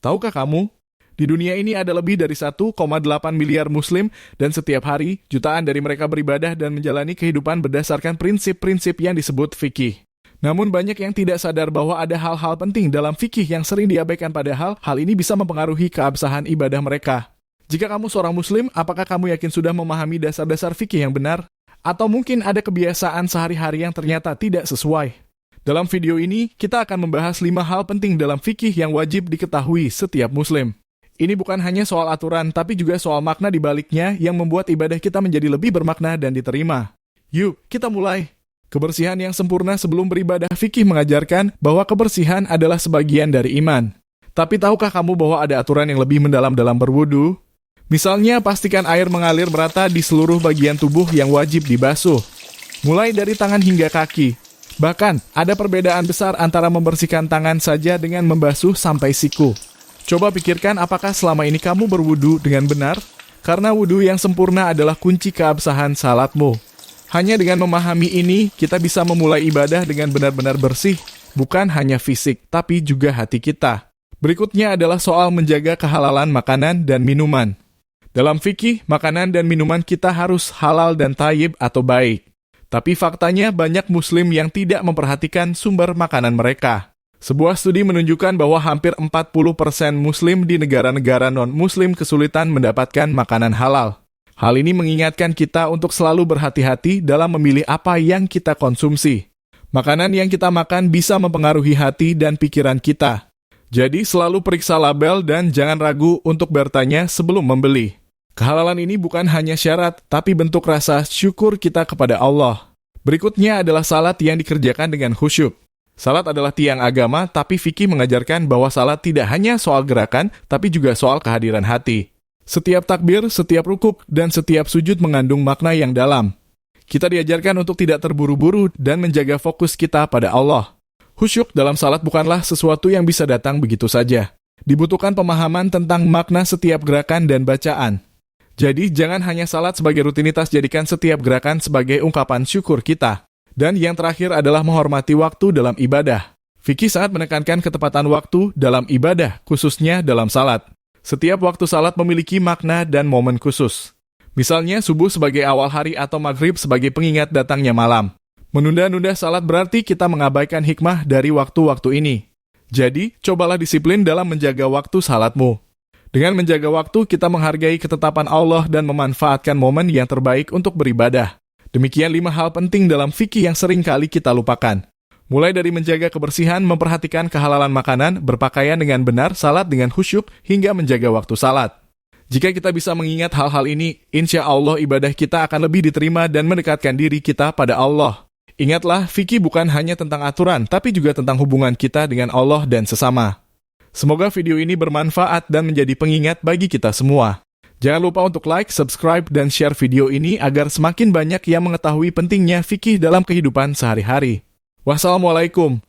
Tahukah kamu, di dunia ini ada lebih dari 1,8 miliar muslim dan setiap hari jutaan dari mereka beribadah dan menjalani kehidupan berdasarkan prinsip-prinsip yang disebut fikih. Namun banyak yang tidak sadar bahwa ada hal-hal penting dalam fikih yang sering diabaikan, padahal hal ini bisa mempengaruhi keabsahan ibadah mereka. Jika kamu seorang muslim, apakah kamu yakin sudah memahami dasar-dasar fikih yang benar? Atau mungkin ada kebiasaan sehari-hari yang ternyata tidak sesuai? Dalam video ini, kita akan membahas 5 hal penting dalam fikih yang wajib diketahui setiap muslim. Ini bukan hanya soal aturan, tapi juga soal makna di baliknya yang membuat ibadah kita menjadi lebih bermakna dan diterima. Yuk, kita mulai. Kebersihan yang sempurna sebelum beribadah. Fikih mengajarkan bahwa kebersihan adalah sebagian dari iman. Tapi tahukah kamu bahwa ada aturan yang lebih mendalam dalam berwudu? Misalnya, pastikan air mengalir merata di seluruh bagian tubuh yang wajib dibasuh, mulai dari tangan hingga kaki. Bahkan, ada perbedaan besar antara membersihkan tangan saja dengan membasuh sampai siku. Coba pikirkan apakah selama ini kamu berwudu dengan benar? Karena wudu yang sempurna adalah kunci keabsahan salatmu. Hanya dengan memahami ini, kita bisa memulai ibadah dengan benar-benar bersih, bukan hanya fisik, tapi juga hati kita. Berikutnya adalah soal menjaga kehalalan makanan dan minuman. Dalam fikih, makanan dan minuman kita harus halal dan thayyib atau baik. Tapi faktanya banyak muslim yang tidak memperhatikan sumber makanan mereka. Sebuah studi menunjukkan bahwa hampir 40% muslim di negara-negara non-muslim kesulitan mendapatkan makanan halal. Hal ini mengingatkan kita untuk selalu berhati-hati dalam memilih apa yang kita konsumsi. Makanan yang kita makan bisa mempengaruhi hati dan pikiran kita. Jadi selalu periksa label dan jangan ragu untuk bertanya sebelum membeli. Kehalalan ini bukan hanya syarat, tapi bentuk rasa syukur kita kepada Allah. Berikutnya adalah salat yang dikerjakan dengan khusyuk. Salat adalah tiang agama, tapi fikih mengajarkan bahwa salat tidak hanya soal gerakan, tapi juga soal kehadiran hati. Setiap takbir, setiap rukuk, dan setiap sujud mengandung makna yang dalam. Kita diajarkan untuk tidak terburu-buru dan menjaga fokus kita pada Allah. Khusyuk dalam salat bukanlah sesuatu yang bisa datang begitu saja. Dibutuhkan pemahaman tentang makna setiap gerakan dan bacaan. Jadi, jangan hanya salat sebagai rutinitas, jadikan setiap gerakan sebagai ungkapan syukur kita. Dan yang terakhir adalah menghormati waktu dalam ibadah. Fikih sangat menekankan ketepatan waktu dalam ibadah, khususnya dalam salat. Setiap waktu salat memiliki makna dan momen khusus. Misalnya, subuh sebagai awal hari atau maghrib sebagai pengingat datangnya malam. Menunda-nunda salat berarti kita mengabaikan hikmah dari waktu-waktu ini. Jadi, cobalah disiplin dalam menjaga waktu salatmu. Dengan menjaga waktu, kita menghargai ketetapan Allah dan memanfaatkan momen yang terbaik untuk beribadah. Demikian 5 hal penting dalam fikih yang sering kali kita lupakan. Mulai dari menjaga kebersihan, memperhatikan kehalalan makanan, berpakaian dengan benar, salat dengan khusyuk, hingga menjaga waktu salat. Jika kita bisa mengingat hal-hal ini, insya Allah ibadah kita akan lebih diterima dan mendekatkan diri kita pada Allah. Ingatlah, fikih bukan hanya tentang aturan, tapi juga tentang hubungan kita dengan Allah dan sesama. Semoga video ini bermanfaat dan menjadi pengingat bagi kita semua. Jangan lupa untuk like, subscribe, dan share video ini agar semakin banyak yang mengetahui pentingnya fikih dalam kehidupan sehari-hari. Wassalamualaikum.